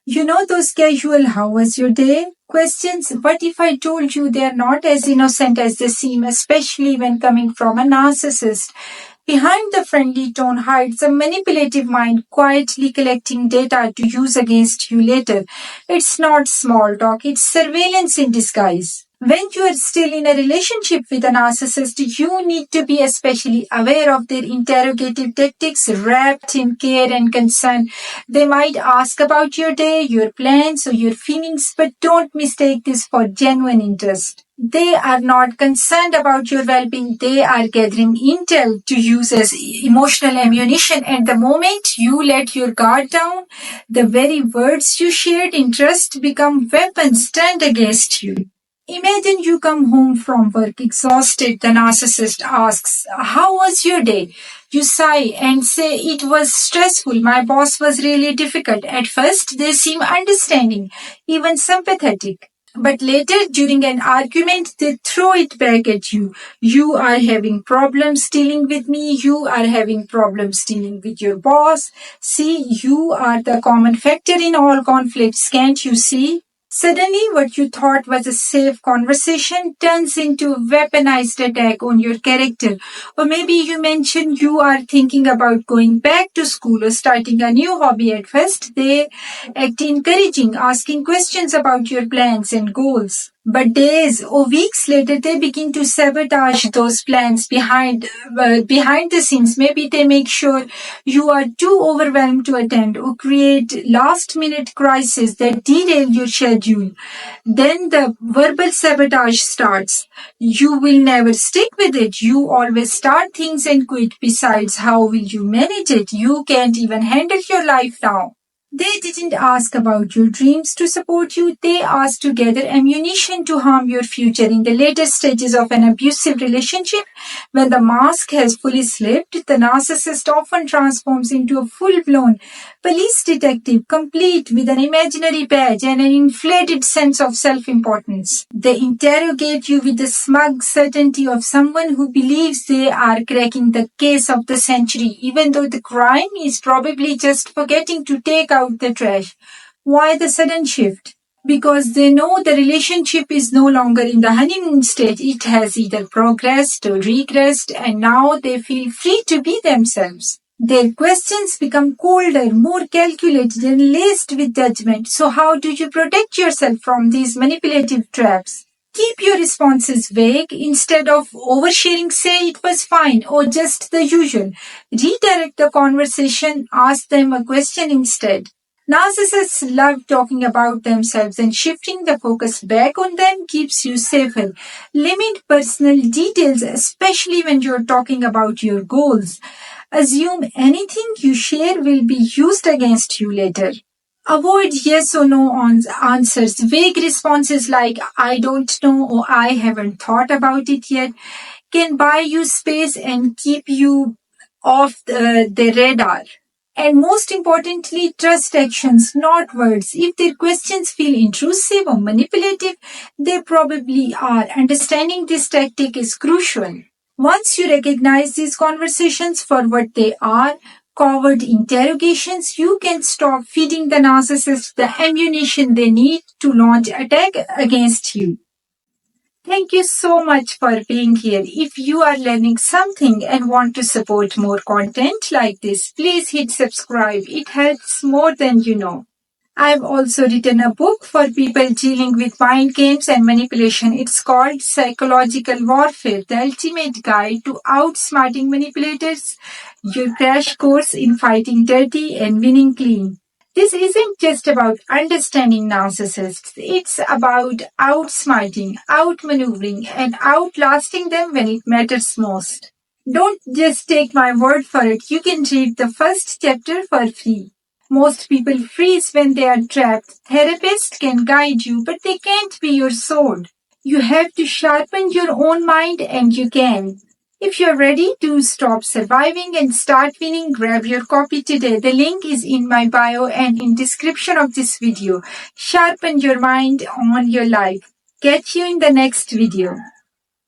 You know those casual "how was your day" questions? What if I told you they are not as innocent as they seem, especially when coming from a narcissist? Behind the friendly tone hides a manipulative mind quietly collecting data to use against you later. It's not small talk, it's surveillance in disguise. When you are still in a relationship with a narcissist, you need to be especially aware of their interrogative tactics wrapped in care and concern. They might ask about your day, your plans, or your feelings, but don't mistake this for genuine interest. They are not concerned about your well-being. They are gathering intel to use as emotional ammunition. And the moment you let your guard down, the very words you shared in trust become weapons turned against you. Imagine you come home from work exhausted. The narcissist asks, "How was your day?" You sigh and say, "It was stressful. My boss was really difficult." At first, they seem understanding, even sympathetic. But later, during an argument, they throw it back at you. "You are having problems dealing with me. You are having problems dealing with your boss. See, you are the common factor in all conflicts. Can't you see?" Suddenly, what you thought was a safe conversation turns into a weaponized attack on your character. Or maybe you mention you are thinking about going back to school or starting a new hobby. At first, they act encouraging, asking questions about your plans and goals. But days or weeks later, they begin to sabotage those plans behind the scenes. Maybe they make sure you are too overwhelmed to attend or create last-minute crises that derail your schedule. Then the verbal sabotage starts. You will never stick with it. You always start things and quit. Besides, how will you manage it? You can't even handle your life now. They didn't ask about your dreams to support you. They asked to gather ammunition to harm your future. In the later stages of an abusive relationship, when the mask has fully slipped, the narcissist often transforms into a full-blown police detective, complete with an imaginary badge and an inflated sense of self-importance. They interrogate you with the smug certainty of someone who believes they are cracking the case of the century, even though the crime is probably just forgetting to take out the trash. Why the sudden shift? Because they know the relationship is no longer in the honeymoon stage. It has either progressed or regressed, and now they feel free to be themselves. Their questions become colder, more calculated, and laced with judgment. So how do you protect yourself from these manipulative traps? Keep your responses vague. Instead of oversharing, say "it was fine" or "just the usual." Redirect the conversation. Ask them a question instead. Narcissists love talking about themselves, and shifting the focus back on them keeps you safer. Limit personal details, especially when you're talking about your goals. Assume anything you share will be used against you later. Avoid yes or no answers. Vague responses like "I don't know" or "I haven't thought about it yet" can buy you space and keep you off the radar. And most importantly, trust actions, not words. If their questions feel intrusive or manipulative, they probably are. Understanding this tactic is crucial. Once you recognize these conversations for what they are, covert interrogations, you can stop feeding the narcissist the ammunition they need to launch attack against you. Thank you so much for being here. If you are learning something and want to support more content like this, please hit subscribe. It helps more than you know. I've also written a book for people dealing with mind games and manipulation. It's called Psychological Warfare, the Ultimate Guide to Outsmarting Manipulators, your crash course in fighting dirty and winning clean. This isn't just about understanding narcissists. It's about outsmarting, outmaneuvering, and outlasting them when it matters most. Don't just take my word for it. You can read the first chapter for free. Most people freeze when they are trapped. Therapists can guide you, but they can't be your sword. You have to sharpen your own mind, and you can. If you're ready to stop surviving and start winning, grab your copy today. The link is in my bio and in description of this video. Sharpen your mind on your life. Catch you in the next video.